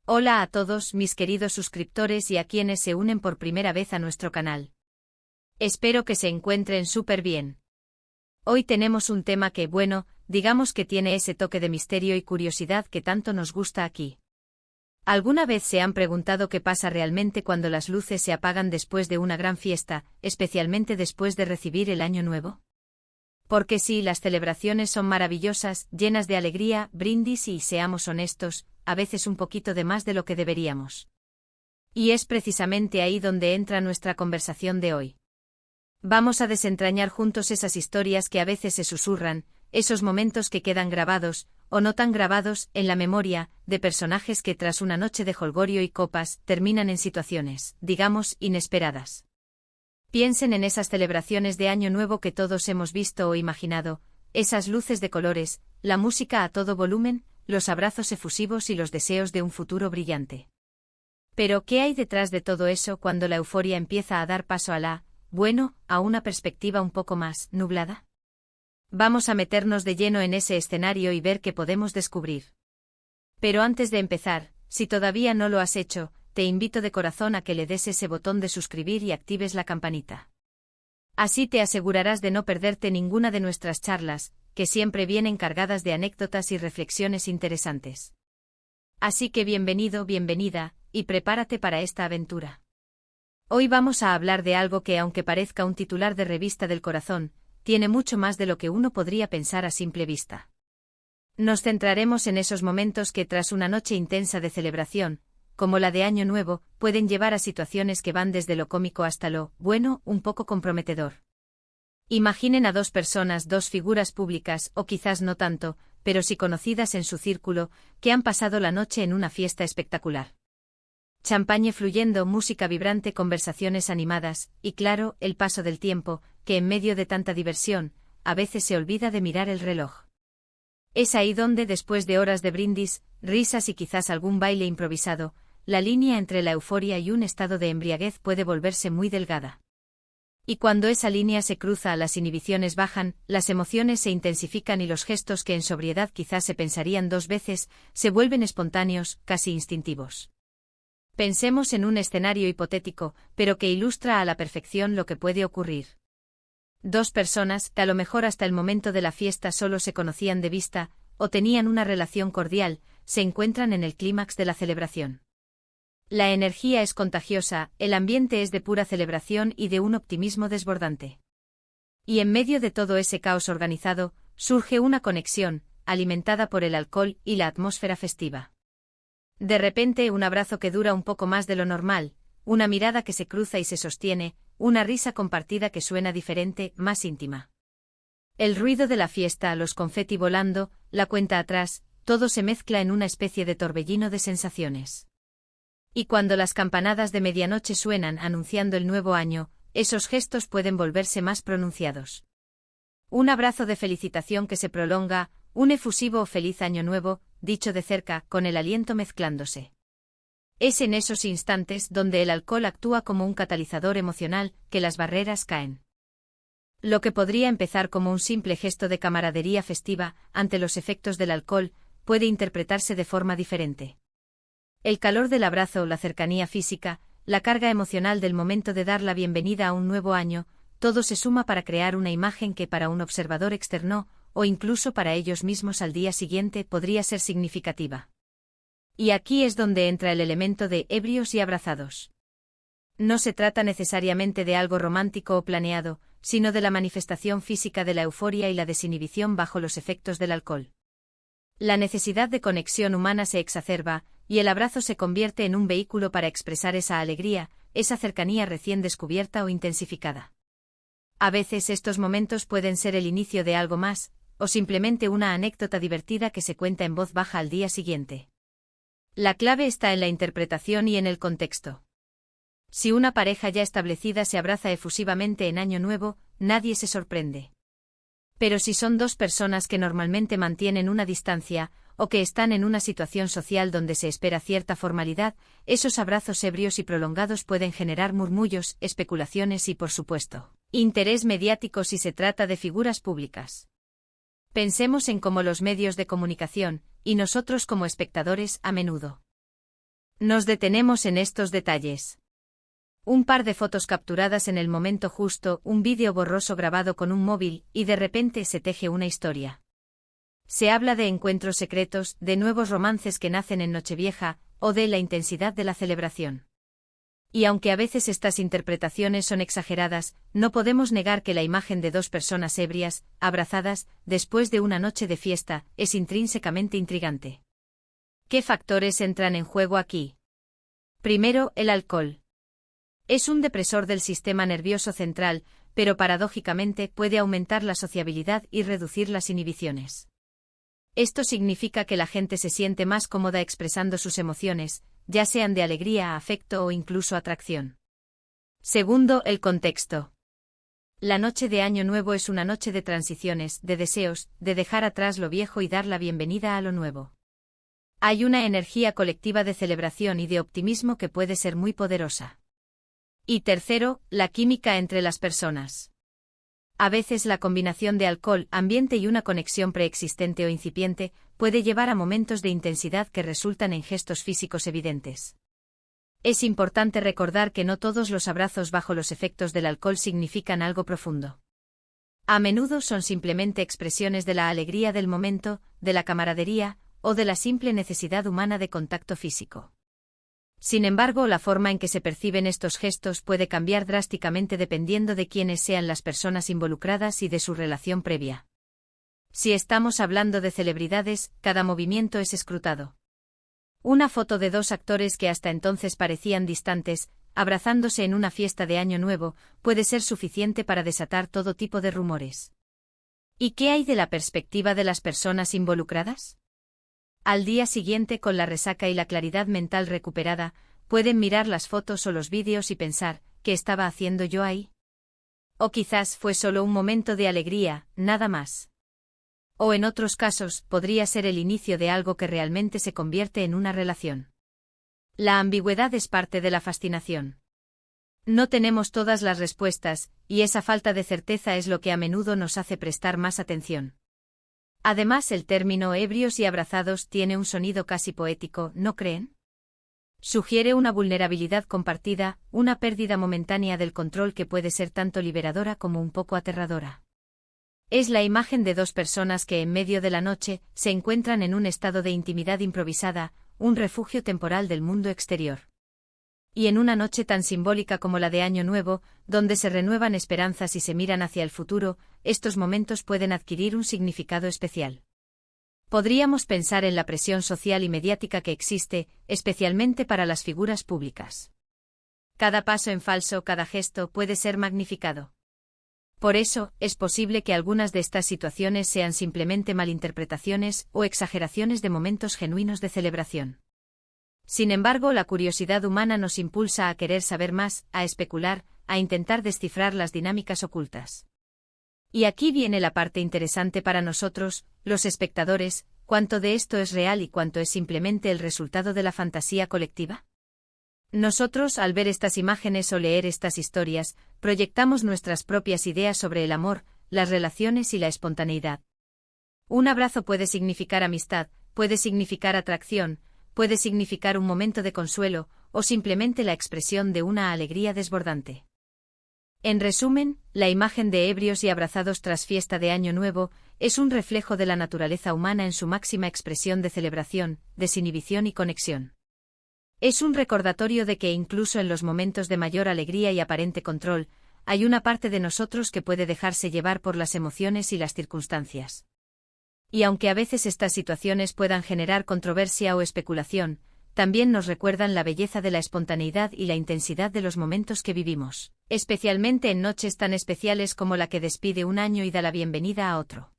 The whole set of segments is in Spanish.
Hola a todos mis queridos suscriptores y a quienes se unen por primera vez a nuestro canal. Espero que se encuentren súper bien. Hoy tenemos un tema que, digamos que tiene ese toque de misterio y curiosidad que tanto nos gusta aquí. ¿Alguna vez se han preguntado qué pasa realmente cuando las luces se apagan después de una gran fiesta, especialmente después de recibir el Año Nuevo? Porque sí, las celebraciones son maravillosas, llenas de alegría, brindis y, seamos honestos, a veces un poquito de más de lo que deberíamos. Y es precisamente ahí donde entra nuestra conversación de hoy. Vamos a desentrañar juntos esas historias que a veces se susurran, esos momentos que quedan grabados, o no tan grabados, en la memoria, de personajes que tras una noche de jolgorio y copas, terminan en situaciones, digamos, inesperadas. Piensen en esas celebraciones de Año Nuevo que todos hemos visto o imaginado, esas luces de colores, la música a todo volumen, los abrazos efusivos y los deseos de un futuro brillante. Pero, ¿qué hay detrás de todo eso cuando la euforia empieza a dar paso a una perspectiva un poco más nublada? Vamos a meternos de lleno en ese escenario y ver qué podemos descubrir. Pero antes de empezar, si todavía no lo has hecho, te invito de corazón a que le des ese botón de suscribir y actives la campanita. Así te asegurarás de no perderte ninguna de nuestras charlas, que siempre vienen cargadas de anécdotas y reflexiones interesantes. Así que bienvenido, bienvenida, y prepárate para esta aventura. Hoy vamos a hablar de algo que, aunque parezca un titular de revista del corazón, tiene mucho más de lo que uno podría pensar a simple vista. Nos centraremos en esos momentos que tras una noche intensa de celebración, como la de Año Nuevo, pueden llevar a situaciones que van desde lo cómico hasta un poco comprometedor. Imaginen a dos personas, dos figuras públicas, o quizás no tanto, pero sí conocidas en su círculo, que han pasado la noche en una fiesta espectacular. Champaña fluyendo, música vibrante, conversaciones animadas, y claro, el paso del tiempo, que en medio de tanta diversión, a veces se olvida de mirar el reloj. Es ahí donde, después de horas de brindis, risas y quizás algún baile improvisado, la línea entre la euforia y un estado de embriaguez puede volverse muy delgada. Y cuando esa línea se cruza, las inhibiciones bajan, las emociones se intensifican y los gestos que en sobriedad quizás se pensarían dos veces, se vuelven espontáneos, casi instintivos. Pensemos en un escenario hipotético, pero que ilustra a la perfección lo que puede ocurrir. Dos personas, que a lo mejor hasta el momento de la fiesta solo se conocían de vista, o tenían una relación cordial, se encuentran en el clímax de la celebración. La energía es contagiosa, el ambiente es de pura celebración y de un optimismo desbordante. Y en medio de todo ese caos organizado, surge una conexión, alimentada por el alcohol y la atmósfera festiva. De repente, un abrazo que dura un poco más de lo normal, una mirada que se cruza y se sostiene, una risa compartida que suena diferente, más íntima. El ruido de la fiesta, los confeti volando, la cuenta atrás, todo se mezcla en una especie de torbellino de sensaciones. Y cuando las campanadas de medianoche suenan anunciando el nuevo año, esos gestos pueden volverse más pronunciados. Un abrazo de felicitación que se prolonga, un efusivo o feliz año nuevo, dicho de cerca, con el aliento mezclándose. Es en esos instantes donde el alcohol actúa como un catalizador emocional, que las barreras caen. Lo que podría empezar como un simple gesto de camaradería festiva, ante los efectos del alcohol, puede interpretarse de forma diferente. El calor del abrazo, la cercanía física, la carga emocional del momento de dar la bienvenida a un nuevo año, todo se suma para crear una imagen que para un observador externo, o incluso para ellos mismos al día siguiente, podría ser significativa. Y aquí es donde entra el elemento de ebrios y abrazados. No se trata necesariamente de algo romántico o planeado, sino de la manifestación física de la euforia y la desinhibición bajo los efectos del alcohol. La necesidad de conexión humana se exacerba, y el abrazo se convierte en un vehículo para expresar esa alegría, esa cercanía recién descubierta o intensificada. A veces estos momentos pueden ser el inicio de algo más, o simplemente una anécdota divertida que se cuenta en voz baja al día siguiente. La clave está en la interpretación y en el contexto. Si una pareja ya establecida se abraza efusivamente en Año Nuevo, nadie se sorprende. Pero si son dos personas que normalmente mantienen una distancia, o que están en una situación social donde se espera cierta formalidad, esos abrazos ebrios y prolongados pueden generar murmullos, especulaciones y, por supuesto, interés mediático si se trata de figuras públicas. Pensemos en cómo los medios de comunicación, y nosotros como espectadores, a menudo Nos detenemos en estos detalles. Un par de fotos capturadas en el momento justo, un vídeo borroso grabado con un móvil, y de repente se teje una historia. Se habla de encuentros secretos, de nuevos romances que nacen en Nochevieja, o de la intensidad de la celebración. Y aunque a veces estas interpretaciones son exageradas, no podemos negar que la imagen de dos personas ebrias, abrazadas, después de una noche de fiesta, es intrínsecamente intrigante. ¿Qué factores entran en juego aquí? Primero, el alcohol. Es un depresor del sistema nervioso central, pero paradójicamente puede aumentar la sociabilidad y reducir las inhibiciones. Esto significa que la gente se siente más cómoda expresando sus emociones, ya sean de alegría, afecto o incluso atracción. Segundo, el contexto. La noche de Año Nuevo es una noche de transiciones, de deseos, de dejar atrás lo viejo y dar la bienvenida a lo nuevo. Hay una energía colectiva de celebración y de optimismo que puede ser muy poderosa. Y tercero, la química entre las personas. A veces la combinación de alcohol, ambiente y una conexión preexistente o incipiente puede llevar a momentos de intensidad que resultan en gestos físicos evidentes. Es importante recordar que no todos los abrazos bajo los efectos del alcohol significan algo profundo. A menudo son simplemente expresiones de la alegría del momento, de la camaradería, o de la simple necesidad humana de contacto físico. Sin embargo, la forma en que se perciben estos gestos puede cambiar drásticamente dependiendo de quiénes sean las personas involucradas y de su relación previa. Si estamos hablando de celebridades, cada movimiento es escrutado. Una foto de dos actores que hasta entonces parecían distantes, abrazándose en una fiesta de Año Nuevo, puede ser suficiente para desatar todo tipo de rumores. ¿Y qué hay de la perspectiva de las personas involucradas? Al día siguiente, con la resaca y la claridad mental recuperada, pueden mirar las fotos o los vídeos y pensar, ¿qué estaba haciendo yo ahí? O quizás fue solo un momento de alegría, nada más. O en otros casos, podría ser el inicio de algo que realmente se convierte en una relación. La ambigüedad es parte de la fascinación. No tenemos todas las respuestas, y esa falta de certeza es lo que a menudo nos hace prestar más atención. Además, el término ebrios y abrazados tiene un sonido casi poético, ¿no creen? Sugiere una vulnerabilidad compartida, una pérdida momentánea del control que puede ser tanto liberadora como un poco aterradora. Es la imagen de dos personas que en medio de la noche se encuentran en un estado de intimidad improvisada, un refugio temporal del mundo exterior. Y en una noche tan simbólica como la de Año Nuevo, donde se renuevan esperanzas y se miran hacia el futuro, estos momentos pueden adquirir un significado especial. Podríamos pensar en la presión social y mediática que existe, especialmente para las figuras públicas. Cada paso en falso, cada gesto puede ser magnificado. Por eso, es posible que algunas de estas situaciones sean simplemente malinterpretaciones o exageraciones de momentos genuinos de celebración. Sin embargo, la curiosidad humana nos impulsa a querer saber más, a especular, a intentar descifrar las dinámicas ocultas. Y aquí viene la parte interesante para nosotros, los espectadores, ¿cuánto de esto es real y cuánto es simplemente el resultado de la fantasía colectiva? Nosotros, al ver estas imágenes o leer estas historias, proyectamos nuestras propias ideas sobre el amor, las relaciones y la espontaneidad. Un abrazo puede significar amistad, puede significar atracción, puede significar un momento de consuelo, o simplemente la expresión de una alegría desbordante. En resumen, la imagen de ebrios y abrazados tras fiesta de Año Nuevo es un reflejo de la naturaleza humana en su máxima expresión de celebración, desinhibición y conexión. Es un recordatorio de que incluso en los momentos de mayor alegría y aparente control, hay una parte de nosotros que puede dejarse llevar por las emociones y las circunstancias. Y aunque a veces estas situaciones puedan generar controversia o especulación, también nos recuerdan la belleza de la espontaneidad y la intensidad de los momentos que vivimos, especialmente en noches tan especiales como la que despide un año y da la bienvenida a otro.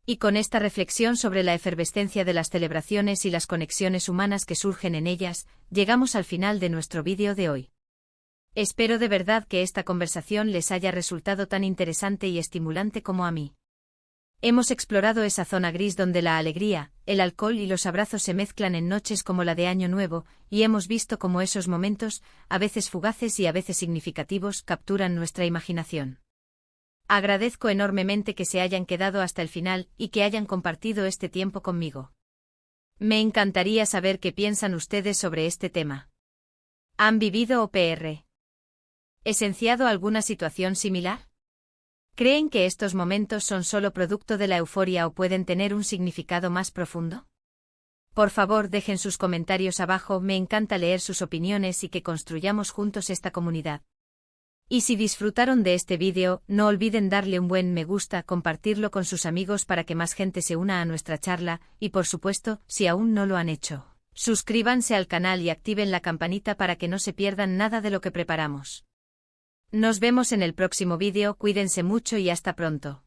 Y con esta reflexión sobre la efervescencia de las celebraciones y las conexiones humanas que surgen en ellas, llegamos al final de nuestro vídeo de hoy. Espero de verdad que esta conversación les haya resultado tan interesante y estimulante como a mí. Hemos explorado esa zona gris donde la alegría, el alcohol y los abrazos se mezclan en noches como la de Año Nuevo, y hemos visto cómo esos momentos, a veces fugaces y a veces significativos, capturan nuestra imaginación. Agradezco enormemente que se hayan quedado hasta el final y que hayan compartido este tiempo conmigo. Me encantaría saber qué piensan ustedes sobre este tema. ¿Han vivido o presenciado alguna situación similar? ¿Creen que estos momentos son solo producto de la euforia o pueden tener un significado más profundo? Por favor, dejen sus comentarios abajo, me encanta leer sus opiniones y que construyamos juntos esta comunidad. Y si disfrutaron de este vídeo, no olviden darle un buen me gusta, compartirlo con sus amigos para que más gente se una a nuestra charla, y por supuesto, si aún no lo han hecho, suscríbanse al canal y activen la campanita para que no se pierdan nada de lo que preparamos. Nos vemos en el próximo vídeo, cuídense mucho y hasta pronto.